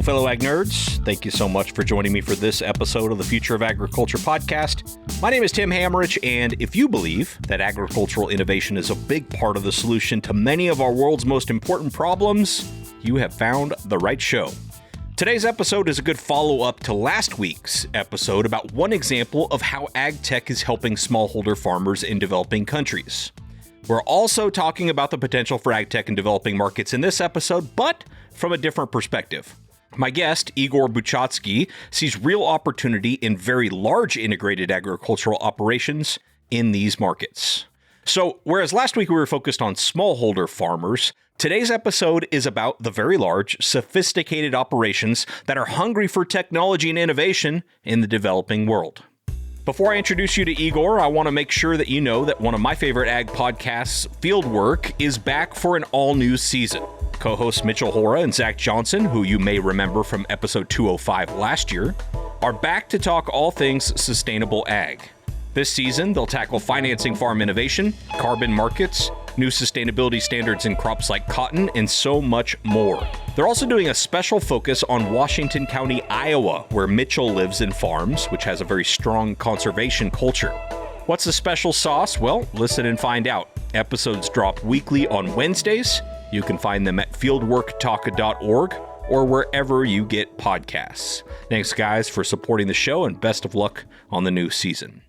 Hello, fellow ag nerds. Thank you so much for joining me for this episode of the Future of Agriculture podcast. My name is Tim Hammerich, and if you believe that agricultural innovation is a big part of the solution to many of our world's most important problems, you have found the right show. Today's episode is a good follow-up to last week's episode about one example of how Agtech is helping smallholder farmers in developing countries. We're also talking about the potential for Agtech in developing markets in this episode, but from a different perspective. My guest, Igor Buchatskiy, sees real opportunity in very large integrated agricultural operations in these markets. So, whereas last week we were focused on smallholder farmers, today's episode is about the very large, sophisticated operations that are hungry for technology and innovation in the developing world. Before I introduce you to Igor, I want to make sure that you know that one of my favorite ag podcasts, Fieldwork, is back for an all-new season. Co-hosts Mitchell Hora and Zach Johnson, who you may remember from episode 205 last year, are back to talk all things sustainable ag. This season, they'll tackle financing farm innovation, carbon markets, new sustainability standards in crops like cotton, and so much more. They're also doing a special focus on Washington County, Iowa, where Mitchell lives and farms, which has a very strong conservation culture. What's the special sauce? Well, listen and find out. Episodes drop weekly on Wednesdays. You can find them at fieldworktalk.org or wherever you get podcasts. Thanks, guys, for supporting the show, and best of luck on the new season.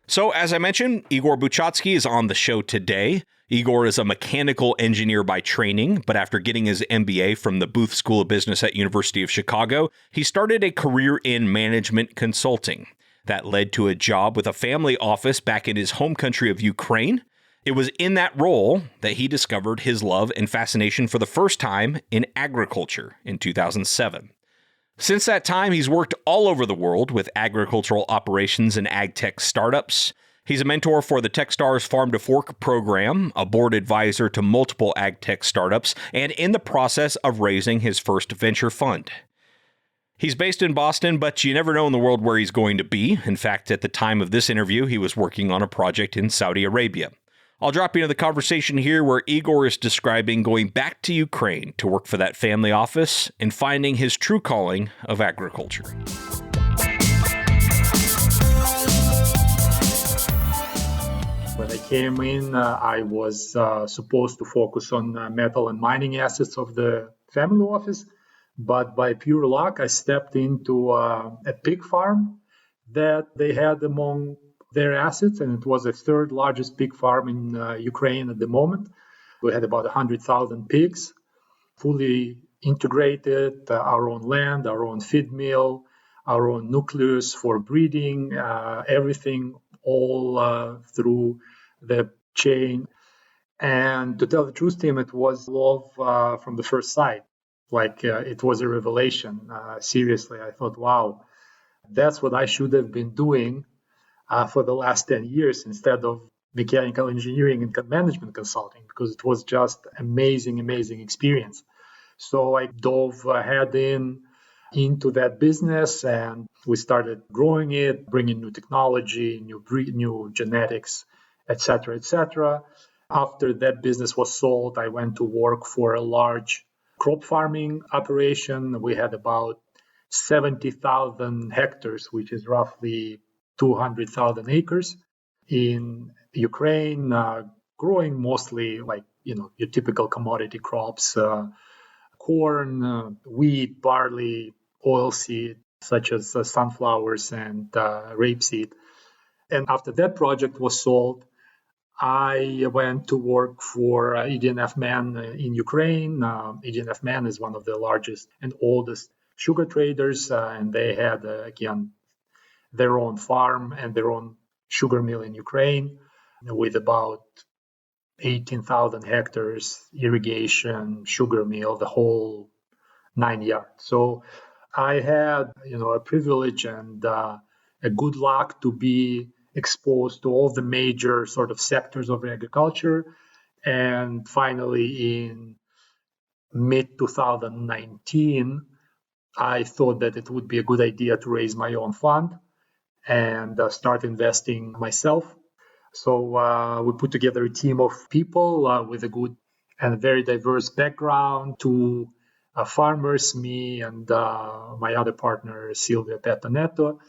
So, as I mentioned, Igor Buchatskiy is on the show today. Igor is a mechanical engineer by training, but after getting his MBA from the Booth School of Business at University of Chicago, he started a career in management consulting. That led to a job with a family office back in his home country of Ukraine. It was in that role that he discovered his love and fascination for the first time in agriculture in 2007. Since that time, he's worked all over the world with agricultural operations and ag tech startups. He's a mentor for the Techstars Farm to Fork program, a board advisor to multiple ag tech startups, and in the process of raising his first venture fund. He's based in Boston, but you never know in the world where he's going to be. In fact, at the time of this interview, he was working on a project in Saudi Arabia. I'll drop you into the conversation here where Igor is describing going back to Ukraine to work for that family office and finding his true calling of agriculture. When I came in, I was supposed to focus on metal and mining assets of the family office, but by pure luck, I stepped into a pig farm that they had among their assets, and it was the third largest pig farm in Ukraine at the moment. We had about 100,000 pigs, fully integrated, our own land, our own feed mill, our own nucleus for breeding, everything all through the chain. And to tell the truth, Tim, it was love from the first sight. It was a revelation. Seriously, I thought, wow, that's what I should have been doing for the last 10 years instead of mechanical engineering and management consulting, because it was just amazing experience. So I dove head into that business, and we started growing it, bringing new technology, new genetics, etc., etc. After that business was sold, I went to work for a large crop farming operation. We had about 70,000 hectares, which is roughly 200,000 acres in Ukraine, growing mostly your typical commodity crops, corn, wheat, barley, oilseed, such as sunflowers and rapeseed. And after that project was sold, I went to work for ED&F Man in Ukraine. ED&F Man is one of the largest and oldest sugar traders, and they had, again, their own farm and their own sugar mill in Ukraine with about 18,000 hectares, irrigation, sugar mill, the whole 9 yards. So I had, a privilege and a good luck to be exposed to all the major sort of sectors of agriculture. And finally, in mid-2019, I thought that it would be a good idea to raise my own fund and start investing myself. So we put together a team of people with a good and very diverse background to farmers, me and my other partner, Silvia Petaneto,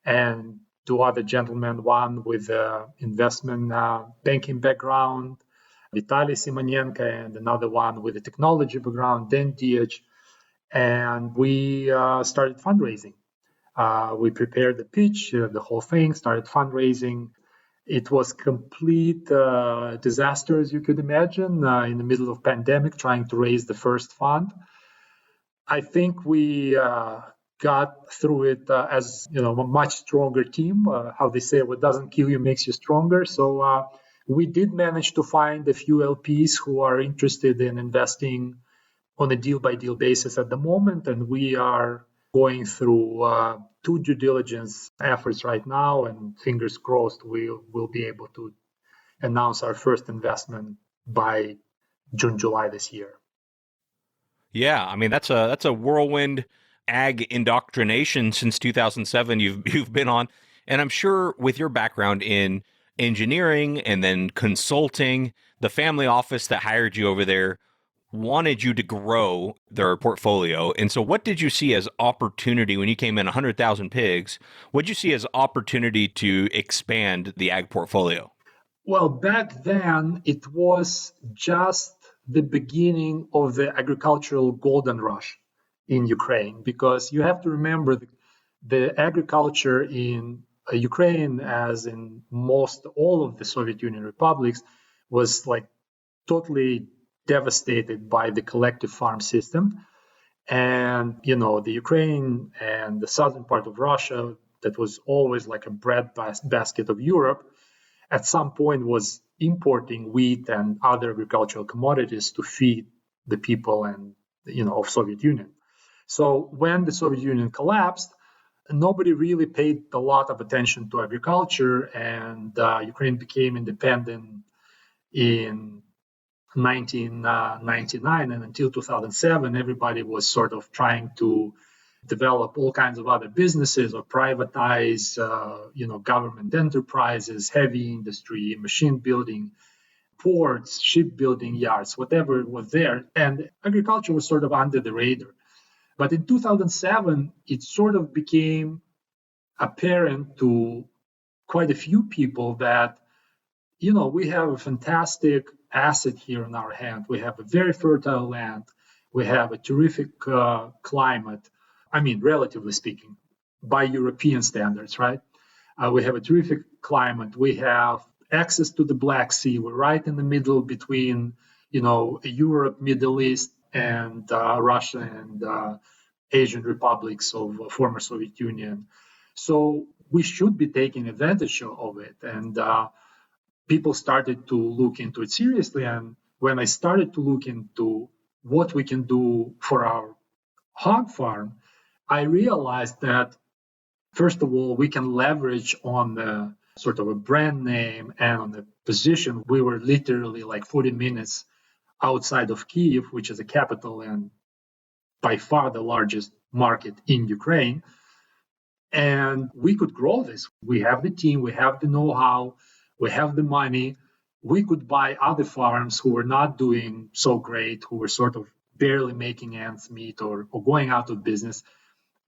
and two other gentlemen, one with investment banking background, Vitaly Simonenko, and another one with a technology background, Dan Diach. And we started fundraising. We prepared the pitch, the whole thing, started fundraising. It was complete disaster, as you could imagine, in the middle of pandemic, trying to raise the first fund. I think we got through it as a much stronger team. How they say, what doesn't kill you makes you stronger. So we did manage to find a few LPs who are interested in investing on a deal-by-deal basis at the moment, and we are going through two due diligence efforts right now, and fingers crossed we'll be able to announce our first investment by June, July this year. Yeah, I mean that's a whirlwind ag indoctrination since 2007 you've been on, and I'm sure with your background in engineering and then consulting, the family office that hired you over there wanted you to grow their portfolio. And so what did you see as opportunity when you came in 100,000 pigs? What did you see as opportunity to expand the ag portfolio? Well, back then it was just the beginning of the agricultural golden rush in Ukraine, because you have to remember the agriculture in Ukraine, as in most all of the Soviet Union republics, was like totally devastated by the collective farm system. And, the Ukraine and the southern part of Russia, that was always like a bread basket of Europe, at some point was importing wheat and other agricultural commodities to feed the people and, of Soviet Union. So when the Soviet Union collapsed, nobody really paid a lot of attention to agriculture, and Ukraine became independent in 1999, and until 2007, everybody was sort of trying to develop all kinds of other businesses or privatize, government enterprises, heavy industry, machine building, ports, shipbuilding yards, whatever was there. And agriculture was sort of under the radar. But in 2007, it sort of became apparent to quite a few people that, we have a fantastic asset here in our hand. We have a very fertile land. We have a terrific climate. I mean, relatively speaking, by European standards, right? We have a terrific climate. We have access to the Black Sea. We're right in the middle between, Europe, Middle East, and Russia and Asian republics of former Soviet Union. So we should be taking advantage of it. And people started to look into it seriously. And when I started to look into what we can do for our hog farm, I realized that, first of all, we can leverage on the sort of a brand name and on the position. We were literally like 40 minutes outside of Kyiv, which is a capital and by far the largest market in Ukraine. And we could grow this. We have the team, we have the know-how, we have the money. We could buy other farms who were not doing so great, who were sort of barely making ends meet or going out of business.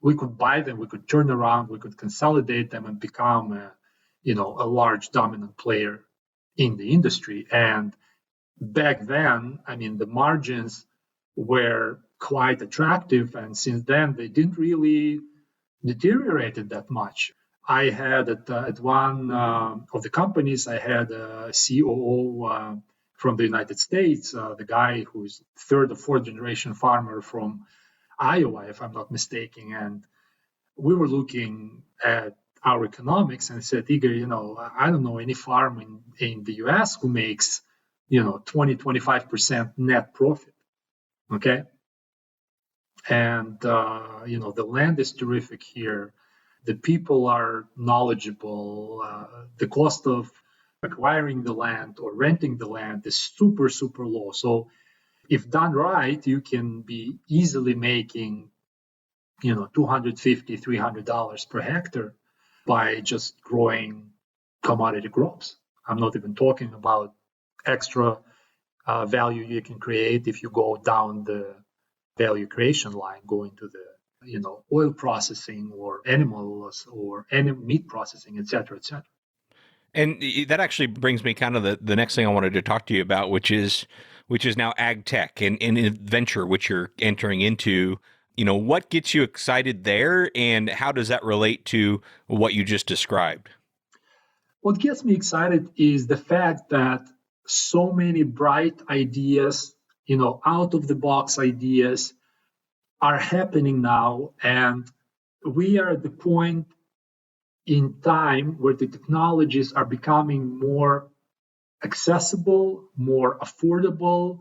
We could buy them, we could turn around, we could consolidate them and become a large dominant player in the industry. And back then, I mean, the margins were quite attractive. And since then, they didn't really deteriorated that much. I had at one of the companies, I had a COO from the United States, the guy who's third or fourth generation farmer from Iowa, if I'm not mistaken. And we were looking at our economics and said, Igor, I don't know any farm in the US who makes, 20, 25% net profit. Okay. And, the land is terrific here. The people are knowledgeable. The cost of acquiring the land or renting the land is super, super low. So if done right, you can be easily making, $250, $300 per hectare by just growing commodity crops. I'm not even talking about extra value you can create if you go down the value creation line going to the oil processing or animals or any meat processing, et cetera, et cetera. And that actually brings me kind of the next thing I wanted to talk to you about, which is now Agtech and venture, which you're entering into. What gets you excited there, and how does that relate to what you just described? What gets me excited is the fact that so many bright ideas, out of the box ideas are happening now. And we are at the point in time where the technologies are becoming more accessible, more affordable,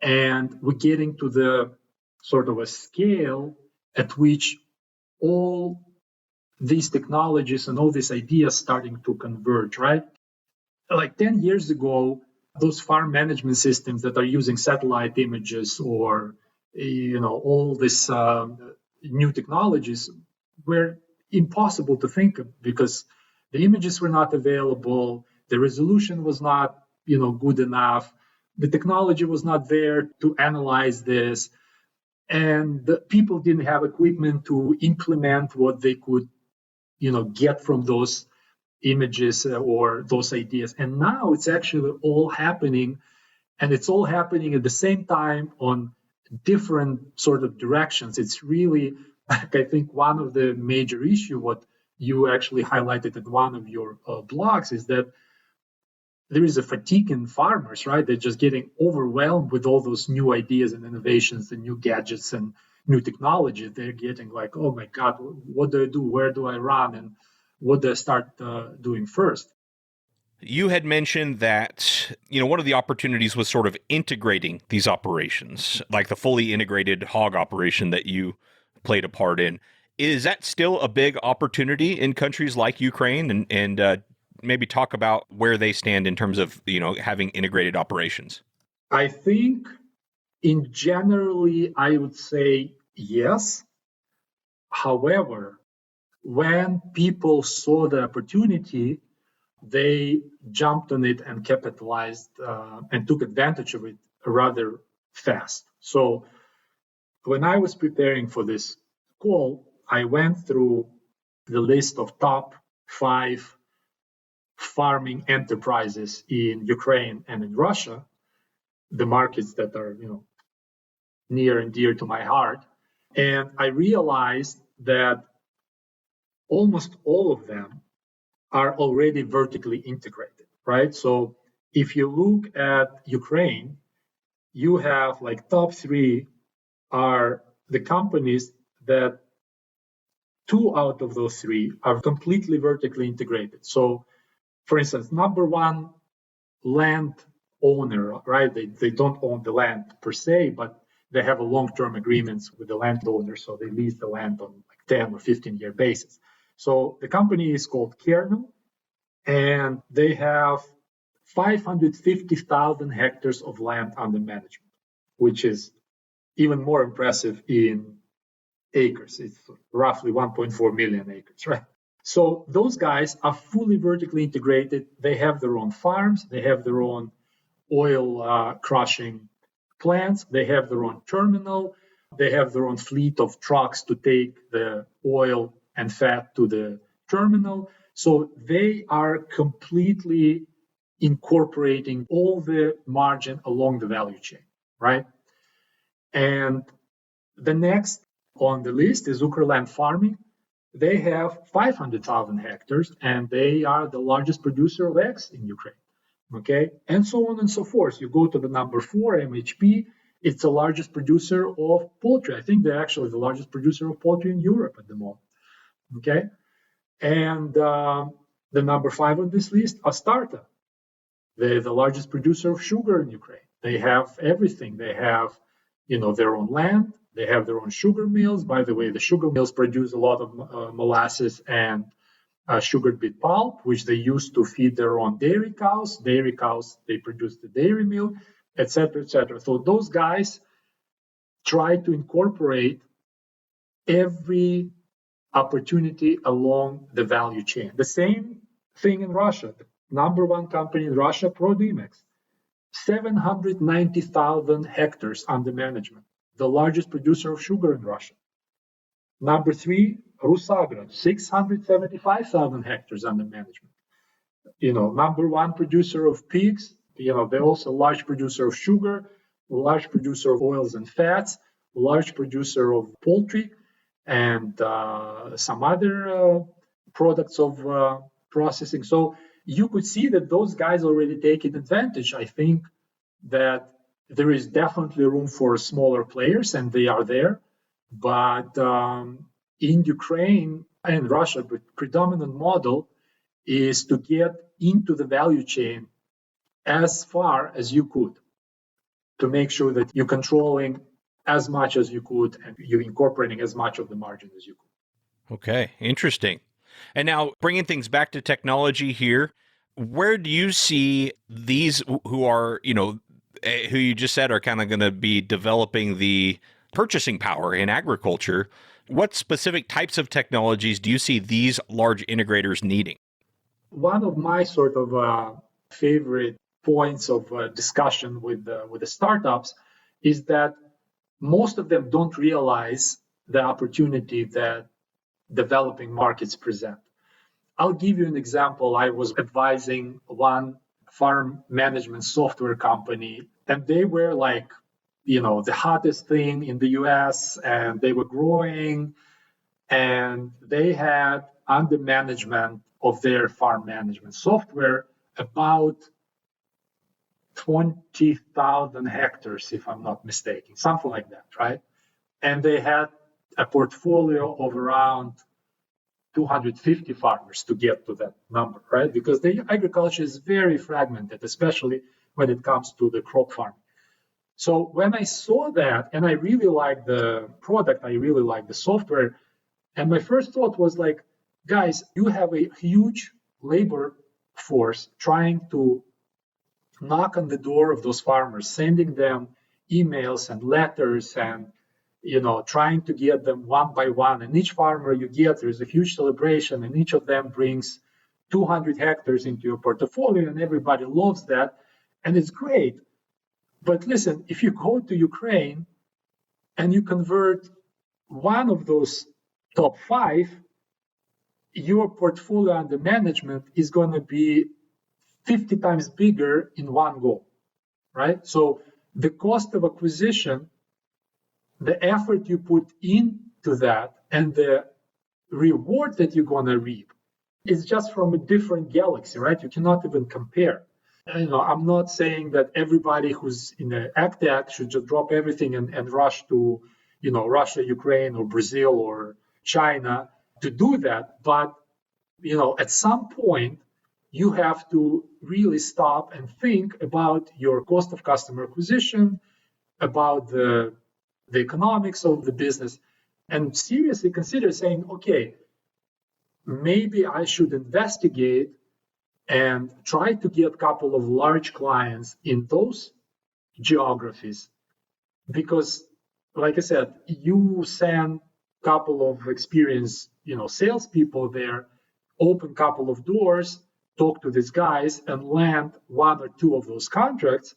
and we're getting to the sort of a scale at which all these technologies and all these ideas starting to converge, right? Like 10 years ago, those farm management systems that are using satellite images or all these new technologies were impossible to think of because the images were not available, the resolution was not good enough, the technology was not there to analyze this, and the people didn't have equipment to implement what they could get from those images or those ideas. And now it's actually all happening, and it's all happening at the same time on different sort of directions. It's really, I think, one of the major issue what you actually highlighted in one of your blogs is that there is a fatigue in farmers, right? They're just getting overwhelmed with all those new ideas and innovations and new gadgets and new technology. They're getting like, oh my God, what do I do? Where do I run? And what do I start doing first? You had mentioned that, one of the opportunities was sort of integrating these operations, like the fully integrated hog operation that you played a part in. Is that still a big opportunity in countries like Ukraine? And maybe talk about where they stand in terms of, having integrated operations. I think in generally, I would say yes. However, when people saw the opportunity, they jumped on it and capitalized and took advantage of it rather fast. So when I was preparing for this call, I went through the list of top 5 farming enterprises in Ukraine and in Russia, the markets that are, near and dear to my heart. And I realized that almost all of them are already vertically integrated, right? So if you look at Ukraine, you have like top 3 are the companies that 2 out of those 3 are completely vertically integrated. So for instance, number 1, land owner, right? They don't own the land per se, but they have a long-term agreements with the landowner, so they lease the land on like 10 or 15-year basis. So the company is called Kernel, and they have 550,000 hectares of land under management, which is even more impressive in acres. It's roughly 1.4 million acres, right? So those guys are fully vertically integrated. They have their own farms. They have their own oil crushing plants. They have their own terminal. They have their own fleet of trucks to take the oil and fat to the terminal. So they are completely incorporating all the margin along the value chain, right? And the next on the list is Ukraland Farming. They have 500,000 hectares, and they are the largest producer of eggs in Ukraine. Okay, and so on and so forth. You go to the number 4, MHP. It's the largest producer of poultry. I think they're actually the largest producer of poultry in Europe at the moment. Okay, and the number 5 on this list, Astarta. They're the largest producer of sugar in Ukraine. They have everything. They have, their own land. They have their own sugar mills. By the way, the sugar mills produce a lot of molasses and sugar beet pulp, which they use to feed their own dairy cows. Dairy cows, they produce the dairy milk, etc., etc. So those guys try to incorporate every opportunity along the value chain. The same thing in Russia. The number 1 company in Russia, Prodimex, 790,000 hectares under management. the largest producer of sugar in Russia. Number three, Rusagro, 675,000 hectares under management. Number one producer of pigs. They're also a large producer of sugar, a large producer of oils and fats, a large producer of poultry, and some other products of processing. So you could see that those guys already taking advantage. I think that there is definitely room for smaller players, and they are there. But in Ukraine and Russia, the predominant model is to get into the value chain as far as you could, to make sure that you're controlling as much as you could and you're incorporating as much of the margin as you could. Okay, interesting. And now bringing things back to technology here, where do you see these who are, who you just said are kind of going to be developing the purchasing power in agriculture? What specific types of technologies do you see these large integrators needing? One of my sort of favorite points of discussion with the startups is that most of them don't realize the opportunity that developing markets present. I'll give you an example. I was advising one farm management software company, and they were like, the hottest thing in the US, and they were growing, and they had under management of their farm management software about 20,000 hectares, if I'm not mistaken, something like that, right? And they had a portfolio of around 250 farmers to get to that number, right? Because the agriculture is very fragmented, especially when it comes to the crop farming. So when I saw that, and I really liked the product, I really liked the software, and my first thought was like, guys, you have a huge labor force trying to knock on the door of those farmers, sending them emails and letters and trying to get them one by one. And each farmer you get, there's a huge celebration, and each of them brings 200 hectares into your portfolio, and everybody loves that. And it's great. But listen, if you go to Ukraine and you convert one of those top 5, your portfolio under management is going to be 50 times bigger in one go, right? So the cost of acquisition, the effort you put into that, and the reward that you're going to reap is just from a different galaxy, right? You cannot even compare. I'm not saying that everybody who's in the Agtech should just drop everything and rush to, Russia, Ukraine, or Brazil, or China to do that. But, at some point, you have to really stop and think about your cost of customer acquisition, about the economics of the business, and seriously consider saying, okay, maybe I should investigate and try to get a couple of large clients in those geographies. Because, like I said, you send a couple of experienced, salespeople there, open a couple of doors, talk to these guys, and land one or two of those contracts,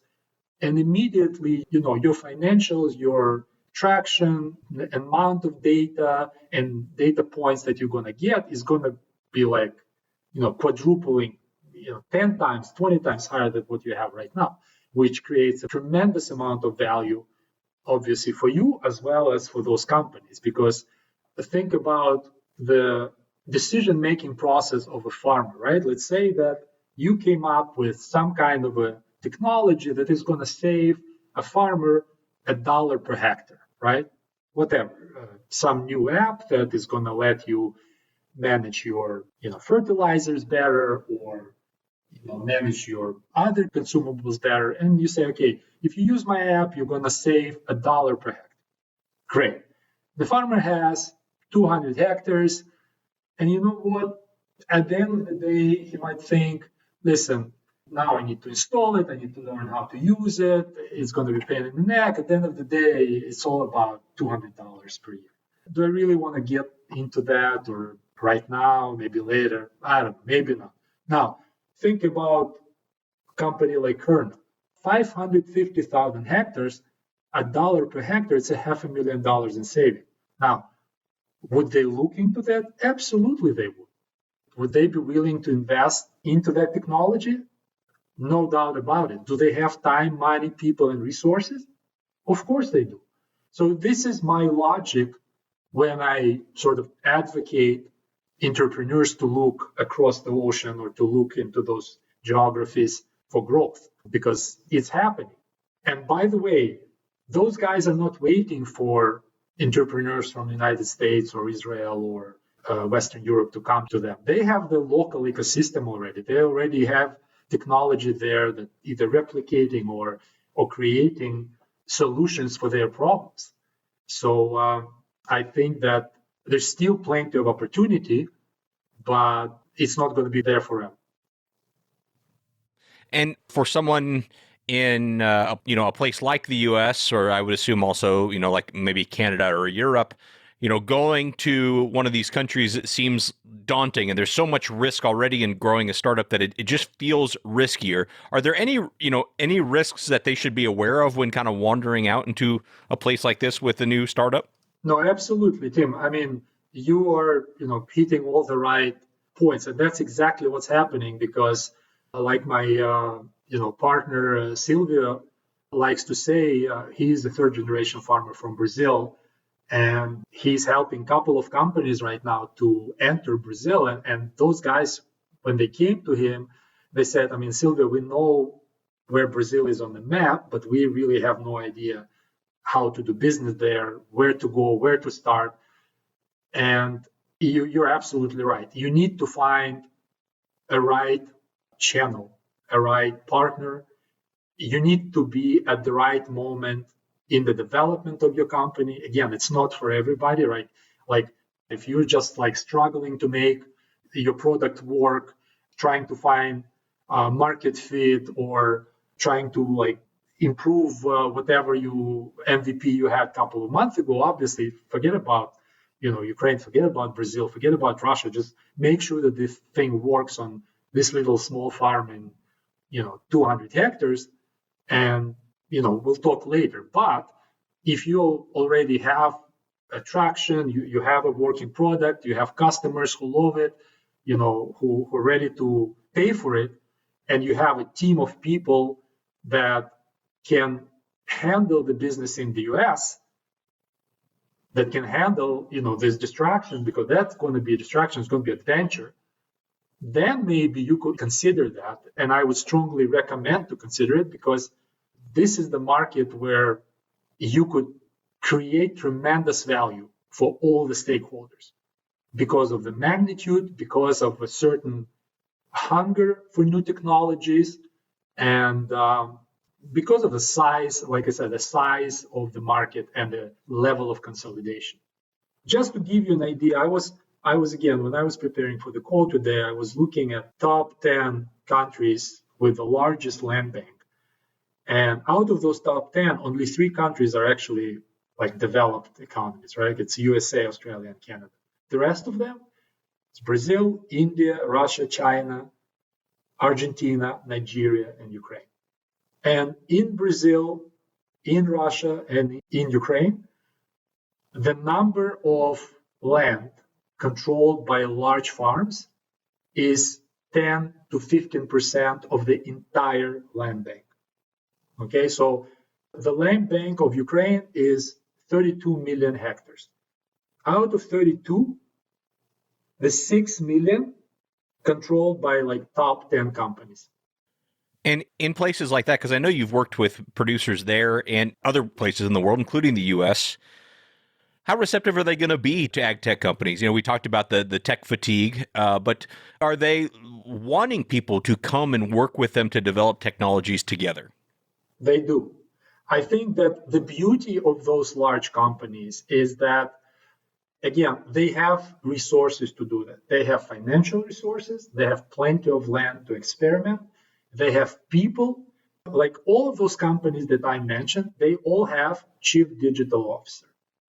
and immediately, your financials, your traction, the amount of data and data points that you're going to get is going to be like, quadrupling, 10 times, 20 times higher than what you have right now, which creates a tremendous amount of value, obviously, for you as well as for those companies. Because think about the decision-making process of a farmer, right? Let's say that you came up with some kind of a technology that is going to save a farmer $1 per hectare, right? Whatever, some new app that is going to let you manage your, fertilizers better, or manage your other consumables better. And you say, okay, if you use my app, you're going to save $1 per hectare. Great. The farmer has 200 hectares. And you know what? At the end of the day, he might think, listen, now I need to install it. I need to learn how to use it. It's going to be a pain in the neck. At the end of the day, it's all about $200 per year. Do I really want to get into that, or right now, maybe later? I don't know, maybe not. Now, think about a company like Kernel. 550,000 hectares, $1 per hectare, it's $500,000 in saving. Now, would they look into that? Absolutely, they would. Would they be willing to invest into that technology? No doubt about it. Do they have time, money, people, and resources? Of course they do. So this is my logic when I sort of advocate entrepreneurs to look across the ocean or to look into those geographies for growth, because it's happening. And by the way, those guys are not waiting for entrepreneurs from the United States or Israel or Western Europe to come to them. They have the local ecosystem already. They already have technology there that either replicating or creating solutions for their problems. So I think that there's still plenty of opportunity, but it's not going to be there forever. And for someone in a place like the U.S., or I would assume also like maybe Canada or Europe, going to one of these countries, it seems daunting, and there's so much risk already in growing a startup that it just feels riskier. Are there any risks that they should be aware of when kind of wandering out into a place like this with a new startup? No, absolutely, Tim. I mean, you are hitting all the right points, and that's exactly what's happening, because like my partner Silvio likes to say, he's a third generation farmer from Brazil, and he's helping a couple of companies right now to enter Brazil. And those guys, when they came to him, they said, I mean, Silvio, we know where Brazil is on the map, but we really have no idea how to do business there, where to go, where to start. And you're absolutely right. You need to find a right channel, a right partner. You need to be at the right moment in the development of your company. Again, it's not for everybody, right? Like if you're just like struggling to make your product work, trying to find market fit, or trying to like improve whatever MVP you had a couple of months ago, obviously forget about Ukraine, forget about Brazil, forget about Russia. Just make sure that this thing works on this little small farm in 200 hectares, and we'll talk later. But if you already have attraction, you have a working product, you have customers who love it, who are ready to pay for it, and you have a team of people that can handle the business in the US, that can handle this distraction, because that's going to be a distraction, it's going to be adventure, then maybe you could consider that. And I would strongly recommend to consider it, because this is the market where you could create tremendous value for all the stakeholders because of the magnitude, because of a certain hunger for new technologies, and because of the size, like I said, the size of the market and the level of consolidation. Just to give you an idea, I was again, when I was preparing for the call today, I was looking at top 10 countries with the largest land bank. And out of those top 10, only 3 countries are actually like developed economies, right? It's USA, Australia, and Canada. The rest of them, it's Brazil, India, Russia, China, Argentina, Nigeria, and Ukraine. And in Brazil, in Russia, and in Ukraine, the number of land controlled by large farms is 10 to 15% of the entire land bank. Okay, so the land bank of Ukraine is 32 million hectares. Out of 32, the 6 million controlled by like top 10 companies. And in places like that, because I know you've worked with producers there and other places in the world, including the U.S., how receptive are they going to be to ag tech companies? We talked about the tech fatigue, but are they wanting people to come and work with them to develop technologies together? They do. I think that the beauty of those large companies is that, again, they have resources to do that. They have financial resources. They have plenty of land to experiment. They have people. Like all of those companies that I mentioned, they all have chief digital officer,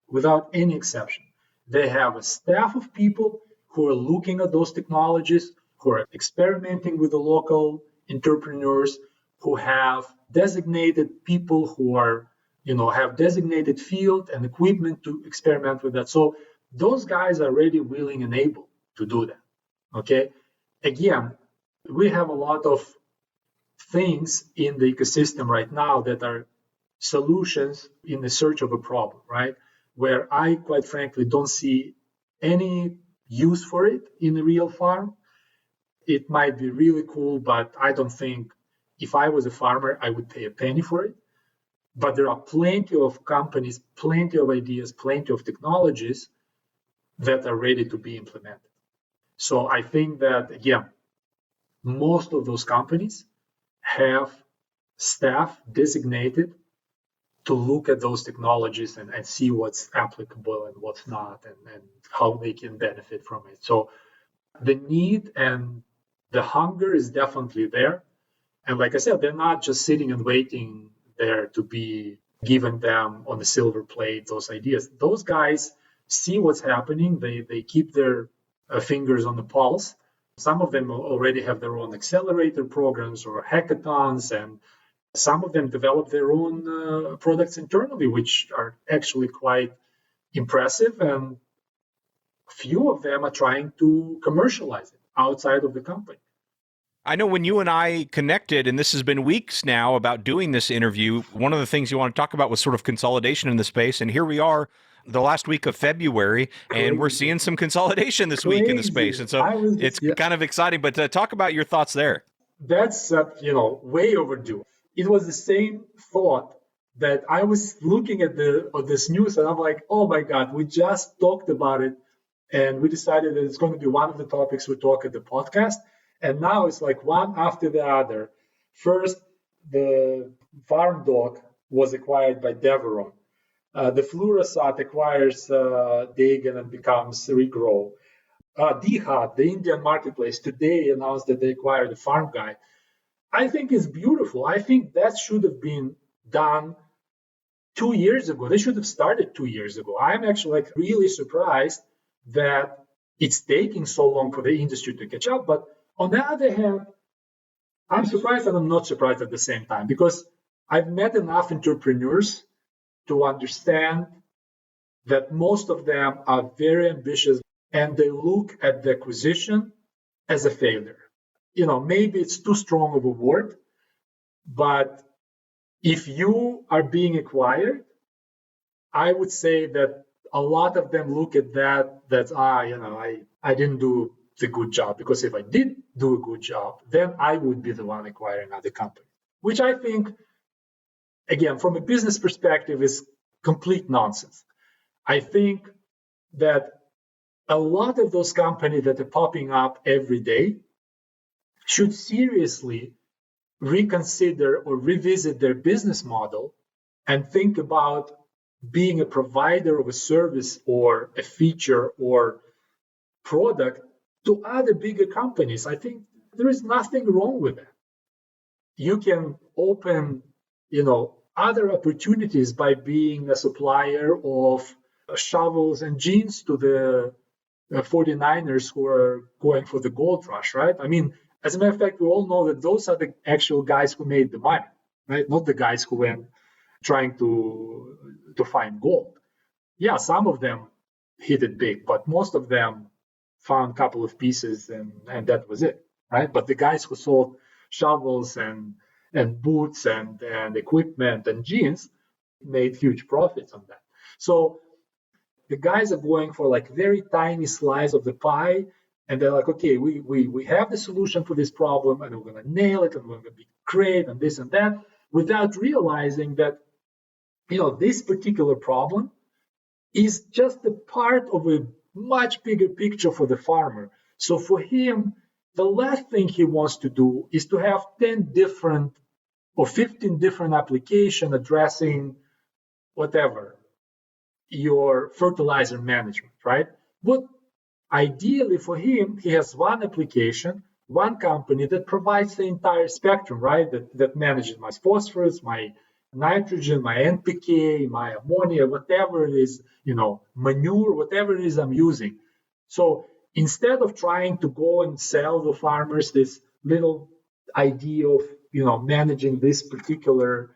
without any exception. They have a staff of people who are looking at those technologies, who are experimenting with the local entrepreneurs, who have designated people who are have designated field and equipment to experiment with that. So those guys are already willing and able to do that. Okay. Again, we have a lot of things in the ecosystem right now that are solutions in the search of a problem, right? Where I, quite frankly, don't see any use for it in a real farm. It might be really cool, but I don't think if I was a farmer, I would pay a penny for it. But there are plenty of companies, plenty of ideas, plenty of technologies that are ready to be implemented. So I think that, again, most of those companies have staff designated to look at those technologies and see what's applicable and what's not, and how they can benefit from it. So the need and the hunger is definitely there. And like I said, they're not just sitting and waiting there to be given them on the silver plate those ideas. Those guys see what's happening. They keep their fingers on the pulse. Some of them already have their own accelerator programs or hackathons, and some of them develop their own products internally, which are actually quite impressive. And few of them are trying to commercialize it outside of the company. I know when you and I connected, and this has been weeks now about doing this interview, one of the things you want to talk about was sort of consolidation in the space. And here we are, the last week of February, and we're seeing some consolidation this week in the space. And so it's kind of exciting, but talk about your thoughts there. That's, way overdue. It was the same thought that I was looking at this news, and I'm like, oh my God, we just talked about it. And we decided that it's going to be one of the topics we talk at the podcast. And now it's like one after the other. First, the farm dog was acquired by Deveron. The Fluorosat acquires Dagon and becomes Regrow. Dihad, the Indian marketplace, today announced that they acquired the Farm Guide. I think it's beautiful. I think that should have been done 2 years ago. They should have started 2 years ago. I'm actually really surprised that it's taking so long for the industry to catch up. But on the other hand, I'm surprised and I'm not surprised at the same time, because I've met enough entrepreneurs to understand that most of them are very ambitious and they look at the acquisition as a failure. Maybe it's too strong of a word, but if you are being acquired, I would say that a lot of them look at that I didn't do the good job, because if I did do a good job, then I would be the one acquiring other company, which I think, again, from a business perspective, is complete nonsense. I think that a lot of those companies that are popping up every day should seriously reconsider or revisit their business model and think about being a provider of a service or a feature or product to other bigger companies. I think there is nothing wrong with that. You can open, other opportunities by being a supplier of shovels and jeans to the 49ers who are going for the gold rush, right? I mean, as a matter of fact, we all know that those are the actual guys who made the money, right? Not the guys who went trying to find gold. Yeah, some of them hit it big, but most of them found a couple of pieces and that was it, right? But the guys who sold shovels and boots and equipment and jeans made huge profits on that. So the guys are going for very tiny slice of the pie, and they're like, okay, we have the solution for this problem, and we're going to nail it, and we're going to be great, and this and that, without realizing that, this particular problem is just a part of a much bigger picture for the farmer. So for him, the last thing he wants to do is to have 10 different or 15 different applications addressing whatever, your fertilizer management, right? But ideally for him, he has one application, one company that provides the entire spectrum, right? That manages my phosphorus, my nitrogen, my NPK, my ammonia, whatever it is, manure, whatever it is I'm using. So instead of trying to go and sell the farmers this little idea of, managing this particular,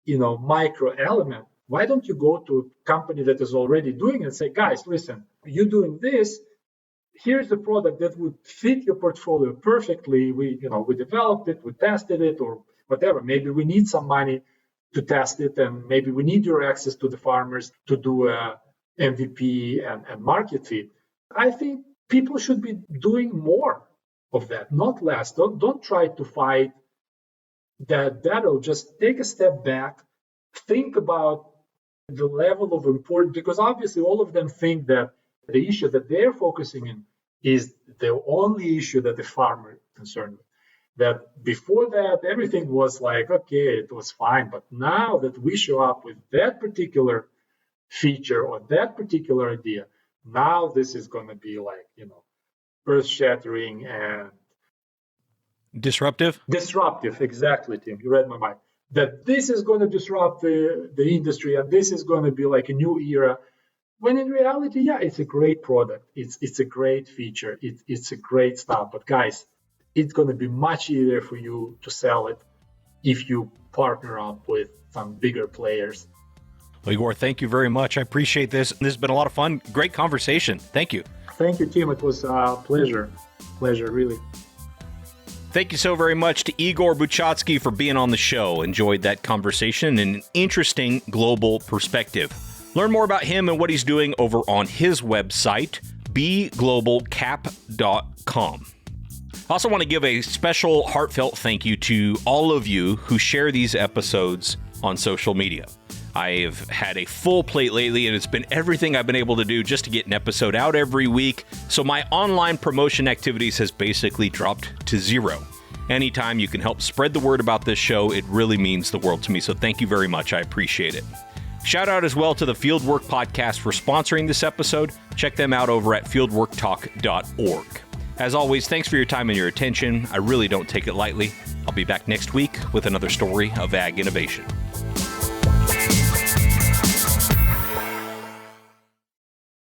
micro element, Why don't you go to a company that is already doing it and say, guys, listen, you're doing this. Here's the product that would fit your portfolio perfectly. We developed it, we tested it, or whatever. Maybe we need some money to test it, and maybe we need your access to the farmers to do a MVP and market fit. I think people should be doing more of that, not less. Don't try to fight that battle. Just take a step back, think about the level of importance, because obviously all of them think that the issue that they're focusing in is the only issue that the farmer is concerned with. That before that, everything was like, okay, it was fine. But now that we show up with that particular feature or that particular idea, now this is going to be like, earth-shattering and disruptive, exactly, Tim. You read my mind. That this is going to disrupt the industry, and this is going to be like a new era. When in reality, yeah, it's a great product. It's a great feature. It's a great stuff. But guys, it's going to be much easier for you to sell it if you partner up with some bigger players. Well, Igor, thank you very much. I appreciate this. This has been a lot of fun. Great conversation. Thank you. Thank you, Tim. It was a pleasure. Pleasure, really. Thank you so very much to Igor Buchatskiy for being on the show. Enjoyed that conversation and an interesting global perspective. Learn more about him and what he's doing over on his website, beglobalcap.com. I also want to give a special heartfelt thank you to all of you who share these episodes on social media. I've had a full plate lately, and it's been everything I've been able to do just to get an episode out every week, so my online promotion activities has basically dropped to zero. Anytime you can help spread the word about this show, it really means the world to me, so thank you very much. I appreciate it. Shout out as well to the Fieldwork Podcast for sponsoring this episode. Check them out over at fieldworktalk.org. As always, thanks for your time and your attention. I really don't take it lightly. I'll be back next week with another story of ag innovation.